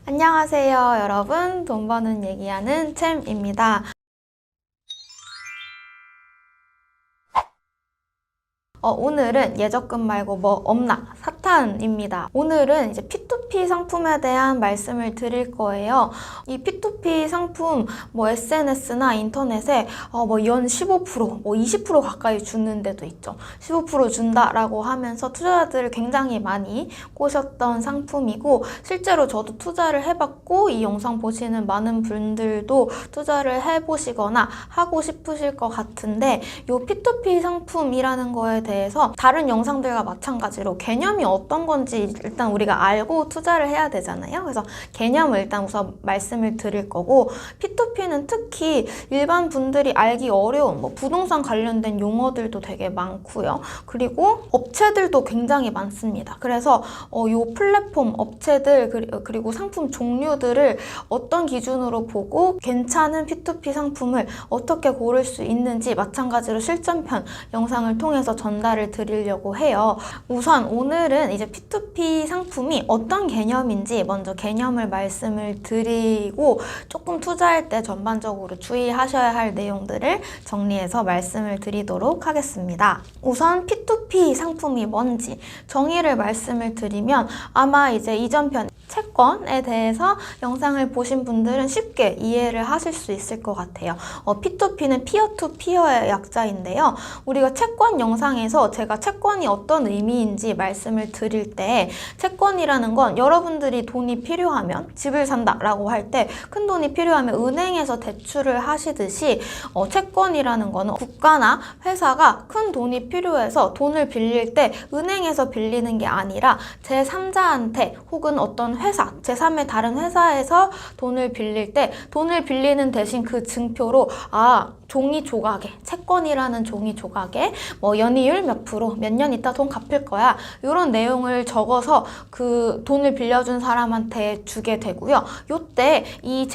안녕하세요, 여러분. 돈 버는 얘기하는 챔입니다. 오늘은 예적금 말고 뭐 없나? 사탄입니다. 오늘은 이제 P2P 상품에 대한 말씀을 드릴 거예요. 이 P2P 상품 뭐 SNS나 인터넷에 뭐 연 15%, 뭐 20% 가까이 주는 데도 있죠. 15% 준다라고 하면서 투자자들을 굉장히 많이 꼬셨던 상품이고, 실제로 저도 투자를 해봤고, 이 영상 보시는 많은 분들도 투자를 해보시거나 하고 싶으실 것 같은데, 이 P2P 상품이라는 거에 대해서 다른 영상들과 마찬가지로 개념이 어떤 건지 일단 우리가 알고 투자를 해야 되잖아요. 그래서 개념을 일단 우선 말씀을 드릴 거고, P2P는 특히 일반 분들이 알기 어려운 뭐 부동산 관련된 용어들도 되게 많고요. 그리고 업체들도 굉장히 많습니다. 그래서 이 플랫폼 업체들 그리고 상품 종류들을 어떤 기준으로 보고 괜찮은 P2P 상품을 어떻게 고를 수 있는지 마찬가지로 실전편 영상을 통해서 전달을 드리려고 해요. 우선 오늘은 이제 P2P 상품이 어떤 개념인지 먼저 개념을 말씀을 드리고, 조금 투자할 때 전반적으로 주의하셔야 할 내용들을 정리해서 말씀을 드리도록 하겠습니다. 우선 P2P 상품이 뭔지 정의를 말씀을 드리면, 아마 이제 이전 편 채권에 대해서 영상을 보신 분들은 쉽게 이해를 하실 수 있을 것 같아요. P2P는 피어 투 피어의 약자인데요. 우리가 채권 영상에서 제가 채권이 어떤 의미인지 말씀을 드릴 때, 채권이라는 건 여러분들이 돈이 필요하면, 집을 산다라고 할 때 큰 돈이 필요하면 은행에서 대출을 하시듯이 채권이라는 거는 국가나 회사가 큰 돈이 필요해서 돈을 빌릴 때 은행에서 빌리는 게 아니라 제3자한테 혹은 어떤 회사, 제3의 다른 회사에서 돈을 빌릴 때 돈을 빌리는 대신 그 증표로 종이 조각에, 채권이라는 종이 조각에 뭐 연이율 몇 프로, 몇 년 있다 돈 갚을 거야, 이런 내용을 적어서 그 돈을 빌려준 사람한테 주게 되고요. 요때 이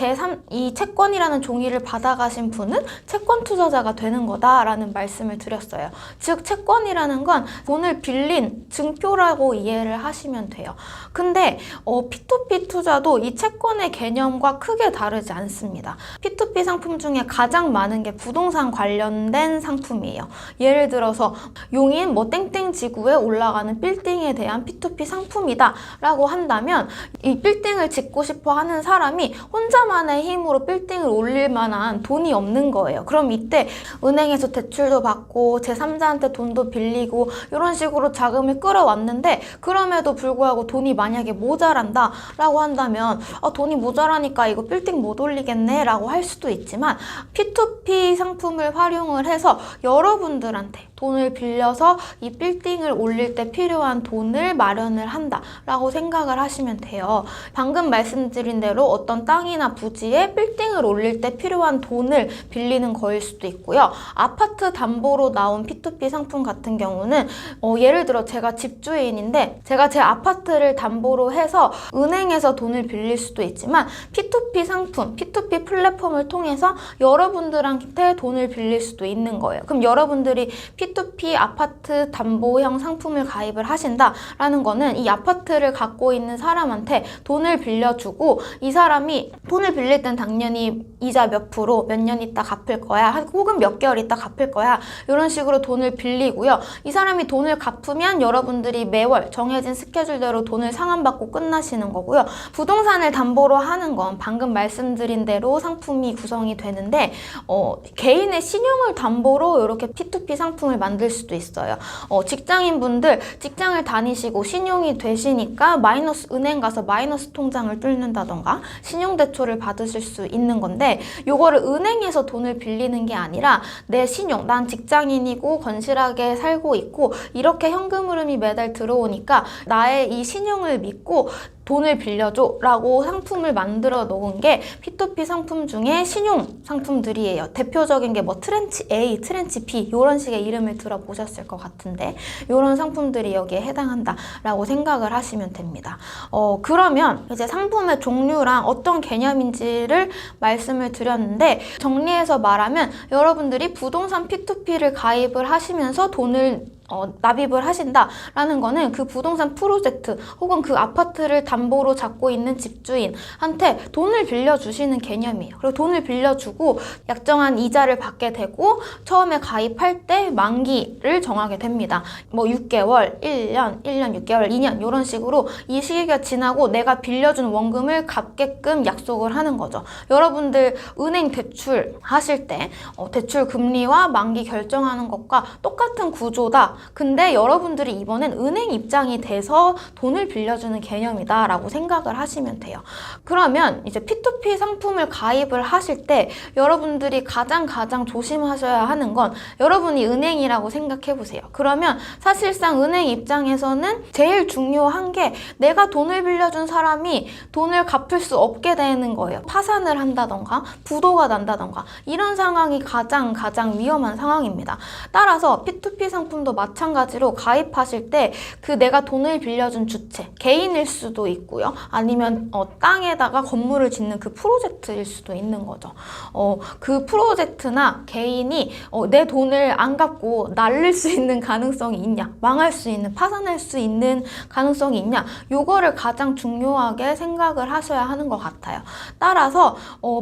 채권이라는 종이를 받아가신 분은 채권 투자자가 되는 거다라는 말씀을 드렸어요. 즉 채권이라는 건 돈을 빌린 증표라고 이해를 하시면 돼요. 근데 P2P 투자도 이 채권의 개념과 크게 다르지 않습니다. P2P 상품 중에 가장 많은 게 부동산 관련된 상품이에요. 예를 들어서 용인 뭐 땡땡 지구에 올라가는 빌딩에 대한 P2P 상품이다 라고 한다면, 이 빌딩을 짓고 싶어 하는 사람이 혼자만의 힘으로 빌딩을 올릴 만한 돈이 없는 거예요. 그럼 이때 은행에서 대출도 받고 제3자한테 돈도 빌리고 이런 식으로 자금을 끌어왔는데, 그럼에도 불구하고 돈이 만약에 모자란다 라고 한다면 돈이 모자라니까 이거 빌딩 못 올리겠네 라고 할 수도 있지만, P2P 상품을 활용을 해서 여러분들한테 돈을 빌려서 이 빌딩을 올릴 때 필요한 돈을 마련을 한다 라고 생각을 하시면 돼요. 방금 말씀드린 대로 어떤 땅이나 부지에 빌딩을 올릴 때 필요한 돈을 빌리는 거일 수도 있고요. 아파트 담보로 나온 P2P 상품 같은 경우는 예를 들어 제가 집주인인데 제가 제 아파트를 담보로 해서 은행에서 돈을 빌릴 수도 있지만, P2P 상품, P2P 플랫폼을 통해서 여러분들한테 돈을 빌릴 수도 있는 거예요. 그럼 여러분들이 P2P 아파트 담보형 상품을 가입을 하신다라는 거는 이 아파트를 갖고 있는 사람한테 돈을 빌려주고, 이 사람이 돈을 빌릴 땐 당연히 이자 몇 프로 몇 년 있다 갚을 거야, 혹은 몇 개월 있다 갚을 거야, 이런 식으로 돈을 빌리고요. 이 사람이 돈을 갚으면 여러분들이 매월 정해진 스케줄대로 돈을 상환받고 끝나시는 거고요. 부동산을 담보로 하는 건 방금 말씀드린 대로 상품이 구성이 되는데, 개인의 신용을 담보로 이렇게 P2P 상품을 만들 수도 있어요. 직장인분들 직장을 다니시고 신용이 되시니까 은행 가서 마이너스 통장을 뚫는다던가 신용대출을 받으실 수 있는 건데, 요거를 은행에서 돈을 빌리는 게 아니라 내 신용, 난 직장인이고 건실하게 살고 있고 이렇게 현금 흐름이 매달 들어오니까 나의 이 신용을 믿고 돈을 빌려줘 라고 상품을 만들어 놓은 게 P2P 상품 중에 신용 상품들이에요. 대표적인 게 뭐 트렌치 A, 트렌치 B 이런 식의 이름을 들어보셨을 것 같은데, 이런 상품들이 여기에 해당한다 라고 생각을 하시면 됩니다. 그러면 이제 상품의 종류랑 어떤 개념인지를 말씀을 드렸는데, 정리해서 말하면 여러분들이 부동산 P2P를 가입을 하시면서 돈을 납입을 하신다라는 거는 그 부동산 프로젝트 혹은 그 아파트를 담보로 잡고 있는 집주인한테 돈을 빌려주시는 개념이에요. 그리고 돈을 빌려주고 약정한 이자를 받게 되고 처음에 가입할 때 만기를 정하게 됩니다. 뭐 6개월, 1년, 1년 6개월, 2년 이런 식으로 이 시기가 지나고 내가 빌려준 원금을 갚게끔 약속을 하는 거죠. 여러분들 은행 대출 하실 때 대출 금리와 만기 결정하는 것과 똑같은 구조다. 근데 여러분들이 이번엔 은행 입장이 돼서 돈을 빌려주는 개념이다 라고 생각을 하시면 돼요. 그러면 이제 P2P 상품을 가입을 하실 때 여러분들이 가장 조심하셔야 하는 건 여러분이 은행이라고 생각해 보세요. 그러면 사실상 은행 입장에서는 제일 중요한 게 내가 돈을 빌려준 사람이 돈을 갚을 수 없게 되는 거예요. 파산을 한다던가 부도가 난다던가 이런 상황이 가장 위험한 상황입니다. 따라서 P2P 상품도 마찬가지로 가입하실 때 그 내가 돈을 빌려준 주체, 개인일 수도 있고요. 아니면 땅에다가 건물을 짓는 그 프로젝트일 수도 있는 거죠. 그 프로젝트나 개인이 내 돈을 안 갚고 날릴 수 있는 가능성이 있냐, 망할 수 있는, 파산할 수 있는 가능성이 있냐, 요거를 가장 중요하게 생각을 하셔야 하는 것 같아요. 따라서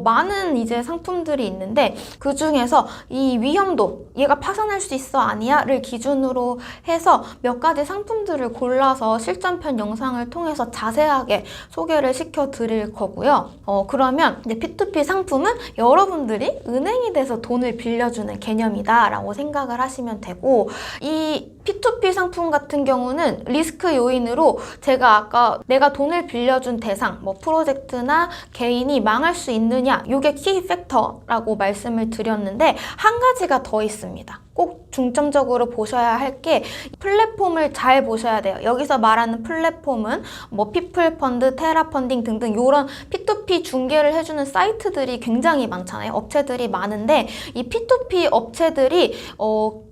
많은 이제 상품들이 있는데 그 중에서 이 위험도 얘가 파산할 수 있어 아니야를 기준으로 해서 몇 가지 상품들을 골라서 실전편 영상을 통해서 자세하게 소개를 시켜 드릴 거고요. 그러면 이제 P2P 상품은 여러분들이 은행이 돼서 돈을 빌려주는 개념이다 라고 생각을 하시면 되고, 이 P2P 상품 같은 경우는 리스크 요인으로 제가 아까 내가 돈을 빌려준 대상, 뭐 프로젝트나 개인이 망할 수 있느냐, 이게 키 팩터라고 말씀을 드렸는데 한 가지가 더 있습니다. 꼭 중점적으로 보셔야 할 게 플랫폼을 잘 보셔야 돼요. 여기서 말하는 플랫폼은 뭐 피플펀드, 테라펀딩 등등 이런 P2P 중개를 해주는 사이트들이 굉장히 많잖아요. 업체들이 많은데 이 P2P 업체들이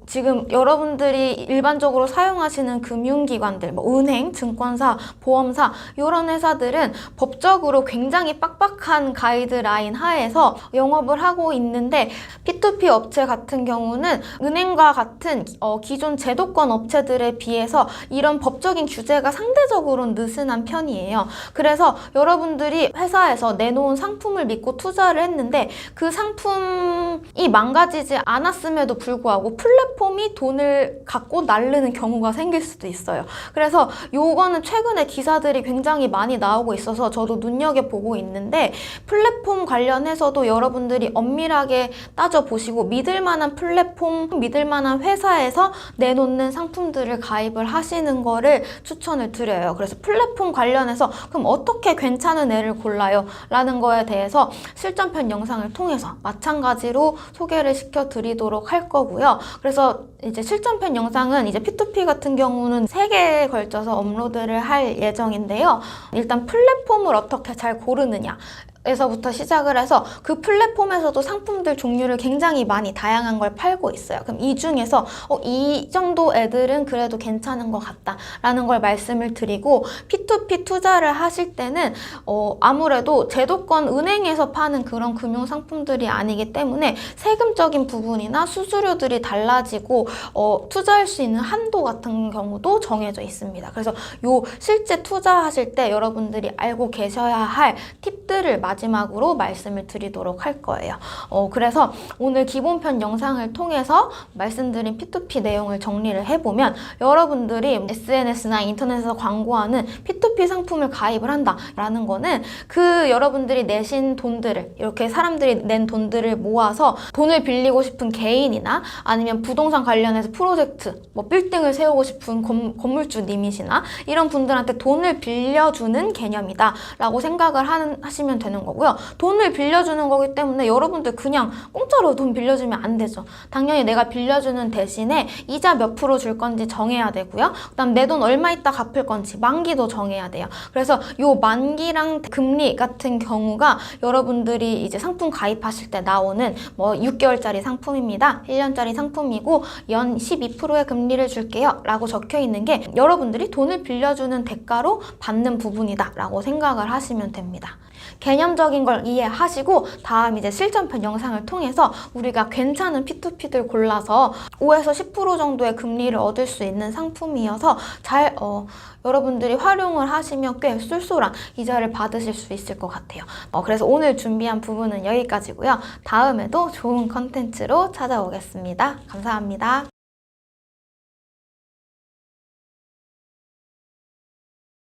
지금 여러분들이 일반적으로 사용하시는 금융기관들, 뭐 은행, 증권사, 보험사 이런 회사들은 법적으로 굉장히 빡빡한 가이드라인 하에서 영업을 하고 있는데 P2P 업체 같은 경우는 은행과 같은 기존 제도권 업체들에 비해서 이런 법적인 규제가 상대적으로 느슨한 편이에요. 그래서 여러분들이 회사에서 내놓은 상품을 믿고 투자를 했는데 그 상품이 망가지지 않았음에도 불구하고 플랫폼이 돈을 갖고 날르는 경우가 생길 수도 있어요. 그래서 요거는 최근에 기사들이 굉장히 많이 나오고 있어서 저도 눈여겨보고 있는데 플랫폼 관련해서도 여러분들이 엄밀하게 따져보시고 믿을만한 플랫폼, 믿을만한 회사에서 내놓는 상품들을 가입을 하시는 거를 추천을 드려요. 그래서 플랫폼 관련해서 그럼 어떻게 괜찮은 애를 골라요? 라는 거에 대해서 실전편 영상을 통해서 마찬가지로 소개를 시켜드리도록 할 거고요. 그래서 이제 실전편 영상은 이제 P2P 같은 경우는 3개에 걸쳐서 업로드를 할 예정인데요. 일단 플랫폼을 어떻게 잘 고르느냐 에서부터 시작을 해서 그 플랫폼에서도 상품들 종류를 굉장히 많이 다양한 걸 팔고 있어요. 그럼 이 중에서 이 정도 애들은 그래도 괜찮은 것 같다 라는 걸 말씀을 드리고, P2P 투자를 하실 때는 아무래도 제도권 은행에서 파는 그런 금융 상품들이 아니기 때문에 세금적인 부분이나 수수료들이 달라지고 투자할 수 있는 한도 같은 경우도 정해져 있습니다. 그래서 요 실제 투자하실 때 여러분들이 알고 계셔야 할 팁들을 마지막으로 말씀을 드리도록 할 거예요. 그래서 오늘 기본편 영상을 통해서 말씀드린 P2P 내용을 정리를 해보면 여러분들이 SNS나 인터넷에서 광고하는 P2P 상품을 가입을 한다라는 거는 그 여러분들이 내신 돈들을, 이렇게 사람들이 낸 돈들을 모아서 돈을 빌리고 싶은 개인이나 아니면 부동산 관련해서 프로젝트, 뭐 빌딩을 세우고 싶은 건물주님이시나 이런 분들한테 돈을 빌려주는 개념이다 라고 생각을 하시면 되는 거고요. 돈을 빌려주는 거기 때문에 여러분들 그냥 공짜로 돈 빌려주면 안 되죠. 당연히 내가 빌려주는 대신에 이자 몇 프로 줄 건지 정해야 되고요. 그다음 내 돈 얼마 있다 갚을 건지 만기도 정해야 돼요. 그래서 요 만기랑 금리 같은 경우가 여러분들이 이제 상품 가입하실 때 나오는 뭐 6개월짜리 상품입니다. 1년짜리 상품이고 연 12%의 금리를 줄게요 라고 적혀 있는 게 여러분들이 돈을 빌려주는 대가로 받는 부분이다 라고 생각을 하시면 됩니다. 개념 개념적인 걸 이해하시고 다음 이제 실전편 영상을 통해서 우리가 괜찮은 P2P들 골라서 5에서 10% 정도의 금리를 얻을 수 있는 상품이어서 잘 여러분들이 활용을 하시면 꽤 쏠쏠한 이자를 받으실 수 있을 것 같아요. 그래서 오늘 준비한 부분은 여기까지고요. 다음에도 좋은 컨텐츠로 찾아오겠습니다. 감사합니다.